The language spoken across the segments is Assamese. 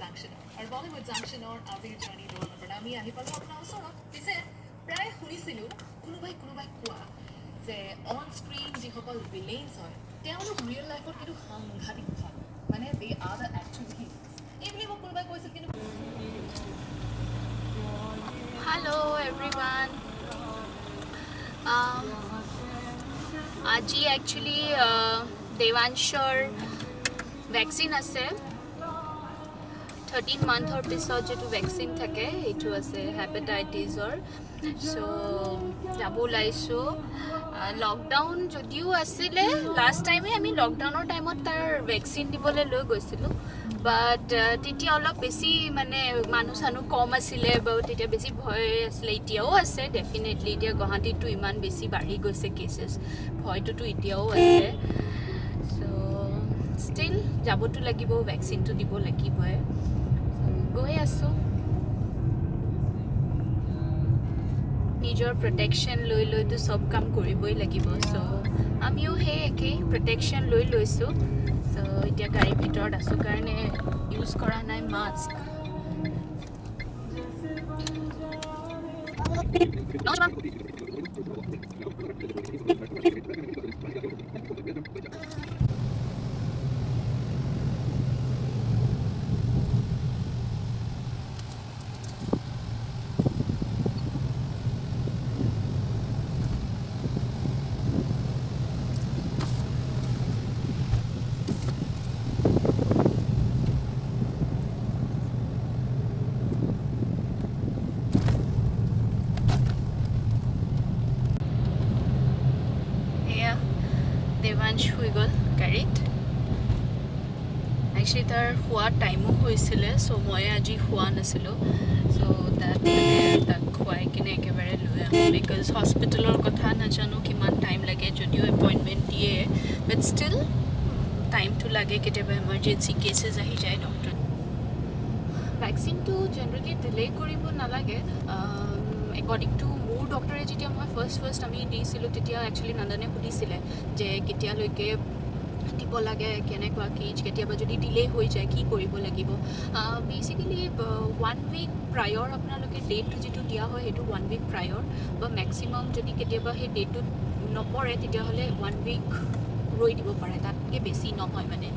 Junction আৰু Bollywood Junction আজিৰ জাৰ্নি ৰোল নম্বৰ আমি আহি পালোঁ আপোনাৰ ওচৰত পিছে প্ৰায় শুনিছিলোঁ কোনোবাই কোৱা যে অন স্ক্ৰীন যিসকল ভিলেইনছ হয় তেওঁলোক ৰিয়েল লাইফত কিন্তু সাংঘাতিক ভাল মানে দে আৰ দ্য একচুৱেল হিট এইবুলি মোক কোনোবাই কৈছিল কিন্তু Hello everyone. আজি actually দেৱাংশৰ ভেকচিন আছে 13 মান্থৰ পিছত যেটো ভেকচিন থাকে এইটো আছে হেপাটাইটিছৰ সো যাব ওলাইছোঁ লকডাউন যদিও আছিলে লাষ্ট টাইমে আমি লকডাউনৰ টাইমত তাৰ ভেকচিন দিবলৈ লৈ গৈছিলোঁ বাট তেতিয়া অলপ বেছি মানে মানুহ চানুহ কম আছিলে বা তেতিয়া বেছি ভয় আছিলে এতিয়াও আছে ডেফিনেটলি এতিয়া গুৱাহাটীতো ইমান বেছি বাঢ়ি গৈছে কেছেছ ভয়টোতো এতিয়াও আছে চ' ষ্টিল যাবতো লাগিব ভেকচিনটো দিব লাগিবই গৈ আছোঁ নিজৰ প্ৰটেকশ্যন লৈ লৈতো চব কাম কৰিবই লাগিব চ' আমিও সেই একেই প্ৰটেকশ্যন লৈ লৈছোঁ চ' এতিয়া গাড়ীৰ ভিতৰত আছোঁ কাৰণে ইউজ কৰা নাই মাস্ক দেৱাংশ হৈ গ'ল গাড়ীত একচুৱেলি তাৰ শোৱাৰ টাইমো হৈছিলে চ' মই আজি শোৱা নাছিলোঁ চ' তাত তাক খুৱাই কিনে একেবাৰে লৈ আহোঁ বিকজ হস্পিটেলৰ কথা নাজানো কিমান টাইম লাগে যদিও এপইণ্টমেণ্ট দিয়ে বাট ষ্টিল টাইমটো লাগে কেতিয়াবা এমাৰ্জেঞ্চি কেছেছ আহি যায় ডক্টৰ ভেকচিনটো জেনেৰেলি ডিলে কৰিব নালাগে একৰ্ডিং টু মোৰ ডক্টৰে যেতিয়া মই ফাৰ্ষ্ট আমি দিছিলোঁ তেতিয়া একচুৱেলি নন্দনে সুধিছিলে যে কেতিয়ালৈকে দিব লাগে কেনেকুৱা কি কেতিয়াবা যদি ডিলে হৈ যায় কি কৰিব লাগিব বেচিকেলি 1 উইক প্ৰায়ৰ আপোনালোকে ডেটটো যিটো দিয়া হয় সেইটো 1 উইক প্ৰায়ৰ বা মেক্সিমাম যদি কেতিয়াবা সেই ডেটটোত নপৰে তেতিয়াহ'লে 1 উইক ৰৈ দিব পাৰে তাতকৈ বেছি নহয় মানে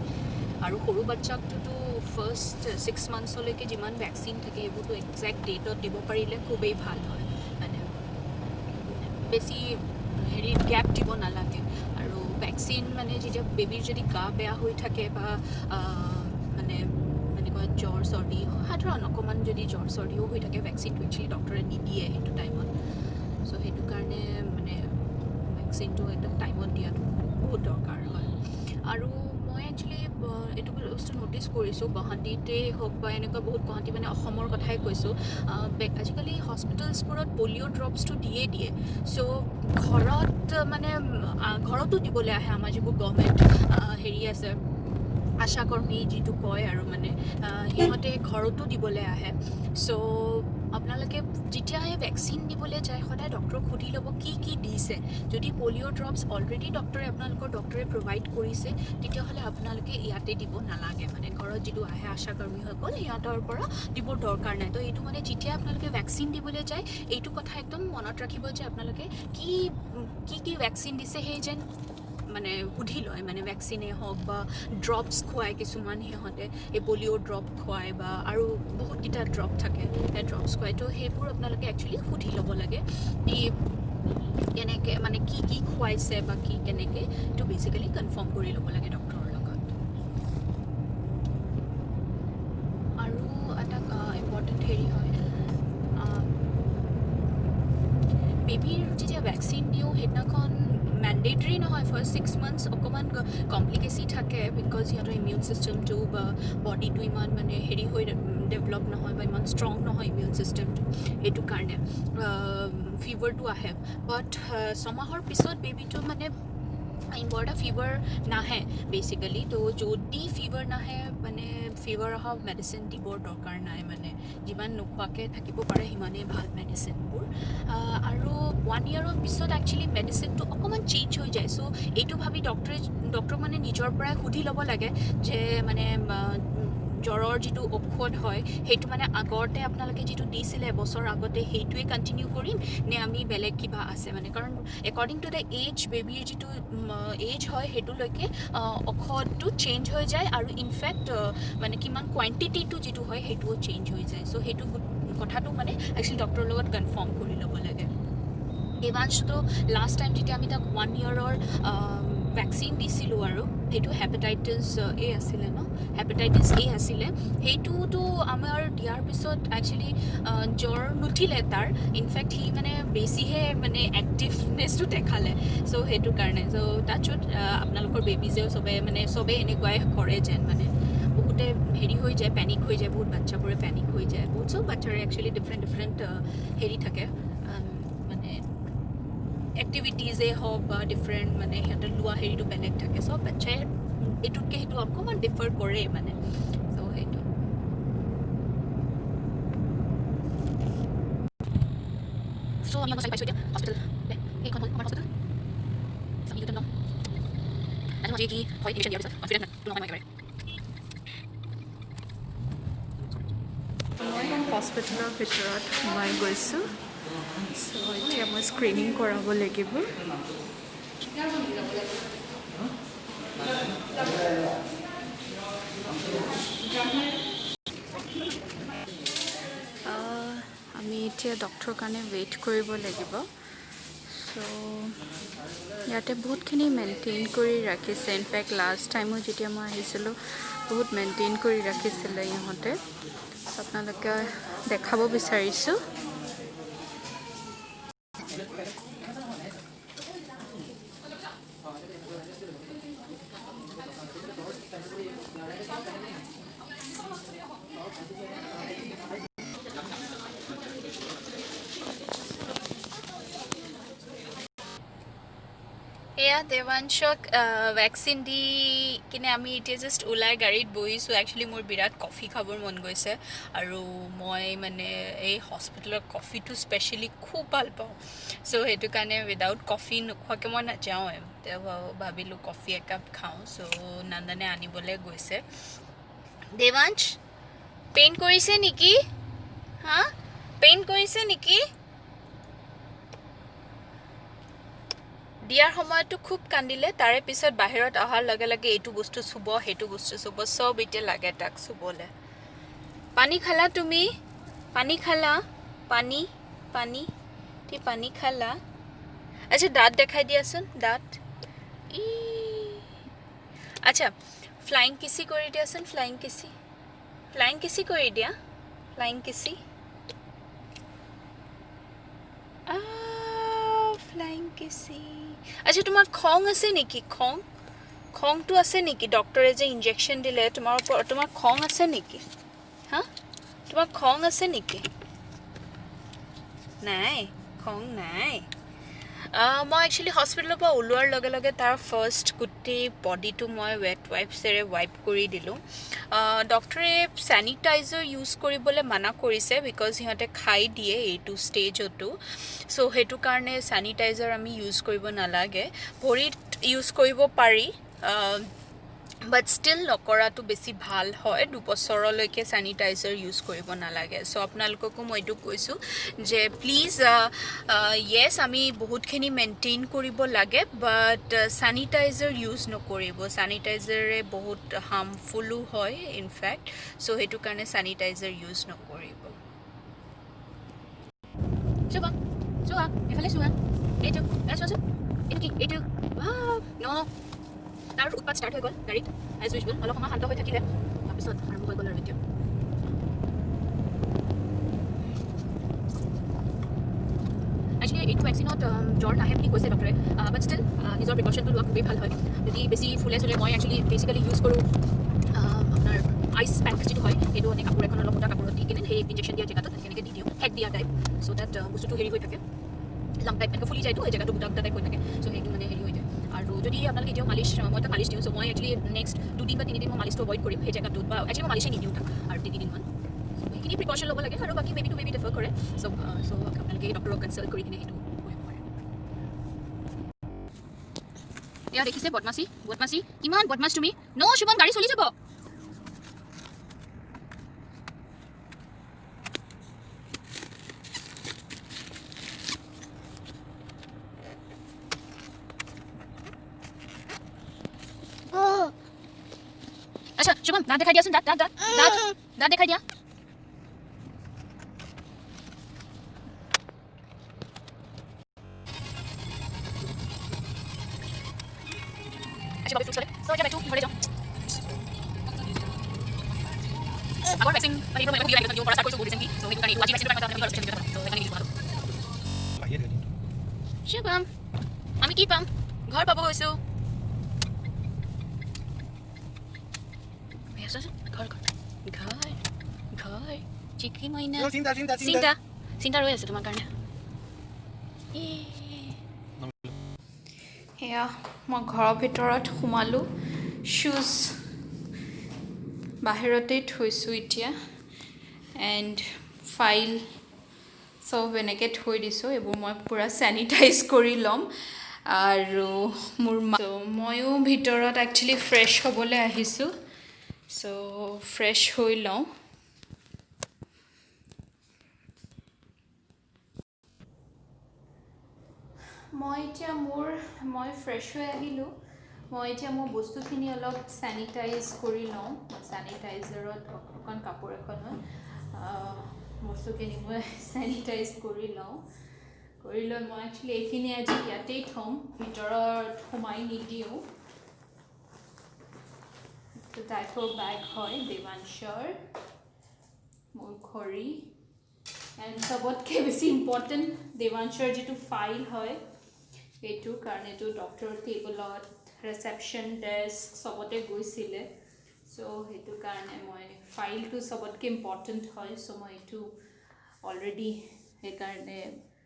আৰু সৰু বাচ্চাকটোতো ফাৰ্ষ্ট 6 মান্থছলৈকে যিমান ভেকচিন থাকে সেইবোৰতো একজেক্ট ডেটত দিব পাৰিলে খুবেই ভাল হয় মানে বেছি হেৰি গেপ দিব নালাগে আৰু ভেকচিন মানে যেতিয়া বেবীৰ যদি গা বেয়া হৈ থাকে বা মানে এনেকুৱা জ্বৰ চৰ্দি সাধাৰণ অকণমান যদি জ্বৰ চৰ্দিও হৈ থাকে ভেকচিনটো একচুৱেলি ডক্টৰে নিদিয়ে সেইটো টাইমত চ' সেইটো কাৰণে মানে ভেকচিনটো একদম টাইমত দিয়াটো বহুত দৰকাৰ হয় আৰু মই একচুৱেলি এইটো বস্তু ন'টিচ কৰিছোঁ গুৱাহাটীতে হওক বা এনেকুৱা বহুত গুৱাহাটী মানে অসমৰ কথাই কৈছোঁ আজিকালি হস্পিটেলছবোৰত পলিঅ' ড্ৰপছটো দিয়ে চ' ঘৰত মানে ঘৰতো দিবলৈ আহে আমাৰ যিবোৰ গভৰ্ণমেণ্ট হেৰি আছে আশাকৰ্মী যিটো কয় আৰু মানে সিহঁতে ঘৰতো দিবলৈ আহে চ' আপোনালোকে যেতিয়াই ভেকচিন দিবলৈ যায় সদায় ডক্টৰক সুধি ল'ব কি দিছে যদি পলিঅ' ড্ৰপছ অলৰেডি ডক্টৰে প্ৰভাইড কৰিছে তেতিয়াহ'লে আপোনালোকে ইয়াতে দিব নালাগে মানে ঘৰত যিটো আহে আশাকৰ্মীসকল সিহঁতৰ পৰা দিবৰ দৰকাৰ নাই তো এইটো মানে যেতিয়া আপোনালোকে ভেকচিন দিবলৈ যায় এইটো কথা একদম মনত ৰাখিব যে আপোনালোকে কি ভেকচিন দিছে সেই যেন মানে সুধি লয় মানে ভেকচিনে হওক বা ড্ৰপছ খুৱায় কিছুমান সিহঁতে এই পলিঅ' ড্ৰপ খুৱায় বা আৰু বহুতকেইটা ড্ৰপ থাকে সেই ড্ৰপছ খুৱায় তো সেইবোৰ আপোনালোকে একচুৱেলি সুধি ল'ব লাগে কেনেকৈ মানে কি খুৱাইছে বা কি কেনেকৈ এইটো বেচিকেলি কনফাৰ্ম কৰি ল'ব লাগে ডক্টৰৰ লগত আৰু এটা ইম্পৰ্টেণ্ট হেৰি হয় বেবীৰ যেতিয়া ভেকচিন দিওঁ সেইদিনাখন মেণ্ডেটৰী নহয় ফাৰ্ষ্ট 6 মান্থছ অকণমান কমপ্লিকেচি থাকে বিকজ সিহঁতৰ ইমিউন ছিষ্টেমটো বা বডিটো ইমান মানে হেৰি হৈ ডেভেলপ নহয় বা ইমান ষ্ট্ৰং নহয় ইমিউন ছিষ্টেমটো সেইটো কাৰণে ফিভাৰটো আহে বাট ছমাহৰ পিছত বেবীটো মানে বৰ এটা ফিভাৰ নাহে বেচিকেলি তো যদি ফিভাৰ নাহে মানে ফিভাৰ অহা মেডিচিন দিবৰ দৰকাৰ নাই মানে যিমান নোখোৱাকৈ থাকিব পাৰে সিমানেই ভাল মেডিচিনবোৰ আৰু 1 ইয়েৰৰ পিছত একচুৱেলি মেডিচিনটো অকণমান চেঞ্জ হৈ যায় চ' এইটো ভাবি ডক্টৰ মানে নিজৰ পৰাই সুধি ল'ব লাগে যে মানে জ্বৰৰ যিটো ঔষধ হয় সেইটো মানে আগতে আপোনালোকে যিটো দিছিলে এবছৰ আগতে সেইটোৱে কণ্টিনিউ কৰিম নে আমি বেলেগ কিবা আছে মানে কাৰণ একৰ্ডিং টু দ্য এজ বেবীৰ যিটো এজ হয় সেইটোলৈকে ঔষধটো চেঞ্জ হৈ যায় আৰু ইনফেক্ট মানে কিমান কোৱান্টিটিটো যিটো হয় সেইটোও চেঞ্জ হৈ যায় চ' সেইটো কথাটো মানে একচুৱেলি ডক্টৰৰ লগত কনফাৰ্ম কৰি ল'ব লাগে দেৱাংশটো লাষ্ট টাইম যেতিয়া আমি তাক 1 yearৰ ভেকচিন দিছিলোঁ আৰু সেইটো হেপাটাইটিছ এ আছিলে ন হেপাটাইটিছ এ আছিলে সেইটোতো আমাৰ দিয়াৰ পিছত একচুৱেলি জ্বৰ নুঠিলে তাৰ ইনফেক্ট সি মানে বেছিহে মানে এক্টিভনেছটো দেখালে চ' সেইটো কাৰণে চ' তাছত আপোনালোকৰ বেবিজেও চবেই এনেকুৱাই কৰে যেন মানে বহুতে হেৰি হৈ যায় পেনিক হৈ যায় বহুত বাচ্চাবোৰে পেনিক হৈ যায় বহুত চব বাচ্চাৰে একচুৱেলি ডিফাৰেণ্ট হেৰি থাকে মানে এক্টিভিটিজেই হওক বা ডিফাৰেণ্ট মানে সিহঁতৰ লোৱা হেৰিটো বেলেগ থাকে চব বাচ্চাই এইটোতকৈ সেইটো অকণমান ডিফাৰ কৰে মানে চ' সেইটো চ' আমি চাই পাইছোঁ এতিয়া হস্পিটেল এইখন হ'ল আমাৰ হস্পিটেল আমি ইউটিউব ল'ম নাজানো আজি কি হয় এডিশ্যন দিয়াৰ পিছত কনফিডেণ্ট নহয় মই একেবাৰে মই হস্পিটেলৰ ভিতৰত সোমাই গৈছোঁ চ' এতিয়া মই স্ক্ৰিনিং কৰাব লাগিব আমি এতিয়া ডক্টৰৰ কাৰণে ৱেইট কৰিব লাগিব চ' ইয়াতে বহুতখিনি মেইনটেইন কৰি ৰাখিছে ইনফেক্ট লাষ্ট টাইমো যেতিয়া মই আহিছিলোঁ বহুত মেইনটেইন কৰি ৰাখিছিলে ইহঁতে আপোনালোকে দেখাব বিচাৰিছোঁ এয়া দেৱাংশক ভেকচিন দি কিনে আমি এতিয়া জাষ্ট ওলাই গাড়ীত বহিছোঁ একচুৱেলি মোৰ বিৰাট কফি খাবৰ মন গৈছে আৰু মই মানে এই হস্পিটেলৰ কফিটো স্পেচিয়েলি খুব ভাল পাওঁ চ' সেইটো কাৰণে উইদাউট কফি নোখোৱাকৈ মই নাযাওঁৱে ভাবিলোঁ কফি একাপ খাওঁ চ' নন্দনে আনিবলৈ গৈছে দেৱাংশ পেইন কৰিছে নেকি হা পেইন কৰিছে নেকি দিয়াৰ সময়তো খুব কান্দিলে তাৰে পিছত বাহিৰত অহাৰ লগে লগে এইটো বস্তু চুব সেইটো বস্তু চুব চব এতিয়া লাগে তাক চুবলৈ পানী খালা তুমি পানী খালা পানী পানী কি পানী খালা আচ্ছা দাঁত দেখাই দিয়াচোন দাঁত ই আচ্ছা ফ্লাইং কিচি কৰি দিয়াচোন ফ্লাইং কিচি কৰি দিয়া ফ্লাইং কিচি ফ্লাইং কিচি আচ্ছা তোমাৰ খং আছে নেকি খংটো আছে নেকি ডক্টৰে যে ইনজেকশ্যন দিলে তোমাৰ খং আছে নেকি হা তোমাৰ খং আছে নেকি নাই খং নাই মই একচুৱেলি হস্পিটেলৰ পৰা ওলোৱাৰ লগে লগে তাৰ ফাৰ্ষ্ট গোটেই বডিটো মই ৱেট ৱাইপছেৰে ৱাইপ কৰি দিলোঁ ডক্টৰে চেনিটাইজাৰ ইউজ কৰিবলৈ মানা কৰিছে বিকজ সিহঁতে খাই দিয়ে এইটো ষ্টেজতো চ' সেইটো কাৰণে চেনিটাইজাৰ আমি ইউজ কৰিব নালাগে ভৰিত ইউজ কৰিব পাৰি বাট ষ্টিল নকৰাটো বেছি ভাল হয় 2 বছৰলৈকে চেনিটাইজাৰ ইউজ কৰিব নালাগে চ' আপোনালোককো মই এইটো কৈছোঁ যে প্লিজ য়েছ আমি বহুতখিনি মেইনটেইন কৰিব লাগে বাট চেনিটাইজাৰ ইউজ নকৰিব চেনিটাইজাৰে বহুত হাৰ্মফুলো হয় ইনফেক্ট চ' সেইটো কাৰণে চেনিটাইজাৰ ইউজ নকৰিব চোৱা এইফালে চোৱা এইটো চোৱাচোন এইটো কি এইটো ন তাৰ উৎপাত ষ্টাৰ্ট হৈ গ'ল গাড়ীত এজ ইউজুৱেল অলপ সময় শান্ত হৈ থাকিলে তাৰপিছত আৰম্ভ হৈ গ'ল আৰু এতিয়া একচুৱেলি এইটো ভেকচিনত জ্বৰ নাহে বুলি কৈছে ডক্টৰে বাট ষ্টিল নিজৰ প্ৰিকশ্যনটো লোৱা খুবেই ভাল হয় যদি বেছি ফুলে চুলে মই একচুৱেলি বেচিকেলি ইউজ কৰোঁ আপোনাৰ আইচ পেক যিটো হয় সেইটো মানে কাপোৰ এখন অলপ মোটা কাপোৰত দি কিনে সেই ইনজেকশ্যন দিয়া জেগাটোত তেনেকৈ দি দিওঁ হেক দিয়া টাইপ চ' তাত বস্তুটো হেৰি হৈ থাকে লাম টাইপ এনেকৈ ফুলি যায়তো এই জেগাটো গোটা গোটা টাইপ হৈ থাকে চ' সেইটো মানে হেৰি হৈ যায় আৰু যদি আপোনালোকে এতিয়াও মালিচ মই তাক মালিচ দিওঁ চ' মই একচুৱেলি নেক্সট 2 দিন বা 3 দিন মই মালিচটো এভইড কৰিম সেই জেগাটোত বা একচুৱেলি মই মালিচে নিদিওঁ তাক আৰু 3 দিনমান সেইখিনি প্ৰিকশ্যন ল'ব লাগে আৰু বাকী বেবি টু বেবি ডিফাৰ কৰে চ' আপোনালোকে ডক্টৰক কনচাল্ট কৰি কিনে সেইটো কৰিব পাৰে এয়া দেখিছে বদমাচি কিমান বদমাছ তুমি ন শুভম গাড়ী চলি যাব শুভম দাঁত দেখাই দিয়াচোন, দাঁত দাঁত দাঁত দাঁত দাঁত দেখাই দিয়া। আজি বাবে ফ্ৰুটছ চলে চ' এতিয়া বাইটো ঘৰলৈ যাওঁ। আগৰ ভেকচিন মানে এইটো মই ভিডিঅ' দিব পৰা ষ্টাৰ্ট কৰিছোঁ বহুত ৰিচেণ্টলি, চ' সেইটো কাৰণে আজি ভেকচিন প্ৰাইম এটা আমি চ' সেইকাৰণে ভিডিঅ' শুভম আমি কি পাম? ঘৰ পাব গৈছোঁ। ঘৰ ঘৰ ঘৰ ঘৰ চিকি মইনা চিন্তা চিন্তা ৰৈ আছে তোমাৰ কাৰণে। সেয়া মই ঘৰৰ ভিতৰত সোমালোঁ, শ্বুজ বাহিৰতেই থৈছোঁ এতিয়া, এণ্ড ফাইল চব এনেকৈ থৈ দিছোঁ। এইবোৰ মই পূৰা চেনিটাইজ কৰি ল'ম। আৰু মোৰ ময়ো ভিতৰত একচুৱেলি ফ্ৰেছ হ'বলৈ আহিছোঁ, চ' ফ্ৰেছ হৈ লওঁ। মই ফ্ৰেছ হৈ আহিলোঁ। মই এতিয়া মোৰ বস্তুখিনি অলপ চেনিটাইজ কৰি লওঁ। চেনিটাইজাৰত অকণ কাপোৰ এখন বস্তুখিনি মই চেনিটাইজ কৰি লওঁ। কৰি লৈ মই একচুৱেলি এইখিনি আজি ইয়াতেই থ'ম, ভিতৰত সোমাই নিদিওঁ। টাইপৰ বেগ হয় দেৱাংশৰ, মোৰ ঘড়ী, এণ্ড চবতকৈ বেছি ইম্পৰ্টেণ্ট দেৱাংশৰ যিটো ফাইল হয় সেইটো, কাৰণ এইটো ডক্টৰৰ টেবুলত, ৰিচেপশ্যন ডেস্ক চবতে গৈছিলে, চ' সেইটো কাৰণে মই ফাইলটো চবতকৈ ইম্পৰ্টেণ্ট হয়। চ' মই এইটো অলৰেডি সেইকাৰণে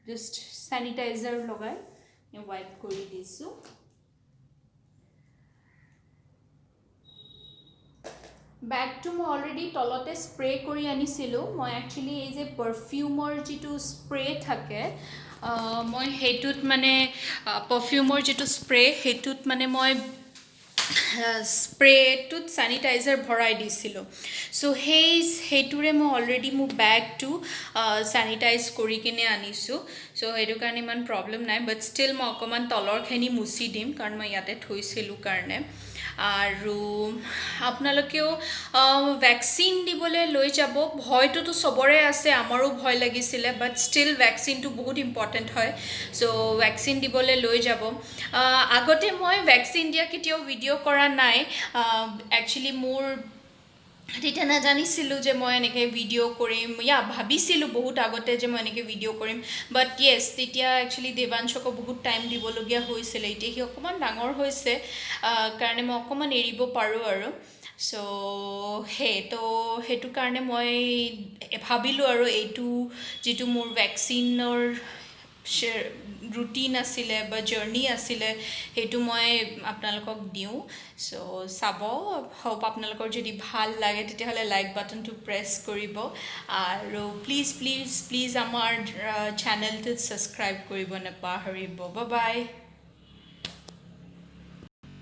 জাষ্ট চেনিটাইজাৰ লগাই ৱাইপ কৰি দিছোঁ। বেগটো মই অলৰেডি তলতে স্প্ৰে কৰি আনিছিলোঁ। মই একচুৱেলি এই যে পাৰফিউমৰ যিটো স্প্ৰে থাকে, মই সেইটোত মানে পাৰফিউমৰ যিটো স্প্ৰে সেইটোত মানে মই স্প্ৰেটোত চেনিটাইজাৰ ভৰাই দিছিলোঁ। চ' সেইটোৰে মই অলৰেডি মোৰ বেগটো চেনিটাইজ কৰি কিনে আনিছোঁ। চ' সেইটো কাৰণে ইমান প্ৰব্লেম নাই, বাট ষ্টিল মই অকণমান তলৰখিনি মুচি দিম, কাৰণ মই ইয়াতে থৈছিলোঁ কাৰণে। আৰু আপোনালোকেও ভেকচিন দিবলৈ লৈ যাব। ভয়টোতো চবৰে আছে, আমাৰো ভয় লাগিছিলে, বাট ষ্টিল ভেকচিনটো বহুত ইম্পৰ্টেণ্ট হয়। চ' ভেকচিন দিবলৈ লৈ যাব। আগতে মই ভেকচিন দিয়া কেতিয়াও ভিডিঅ' কৰা নাই। একচুৱেলি মোৰ তেতিয়া নাজানিছিলোঁ যে মই এনেকৈ ভিডিঅ' কৰিম, ভাবিছিলোঁ বহুত আগতে যে মই এনেকৈ ভিডিঅ' কৰিম, বাট য়েছ, তেতিয়া একচুৱেলি দেৱাংশকো বহুত টাইম দিবলগীয়া হৈছিলে। এতিয়া সি অকণমান ডাঙৰ হৈছে কাৰণে মই অকণমান এৰিব পাৰোঁ আৰু। চ' সেইটো কাৰণে মই ভাবিলোঁ আৰু এইটো যিটো মোৰ ভেকচিনৰ ৰুটিন আছিলে বা জাৰ্ণি আছিলে, সেইটো মই আপোনালোকক দিওঁ। চ' চাব, হোপ আপোনালোকৰ যদি ভাল লাগে তেতিয়াহ'লে লাইক বাটনটো প্ৰেছ কৰিব, আৰু প্লিজ প্লিজ প্লিজ আমাৰ চেনেলটোত ছাবস্ক্ৰাইব কৰিব নাপাহৰিব। Bye bye.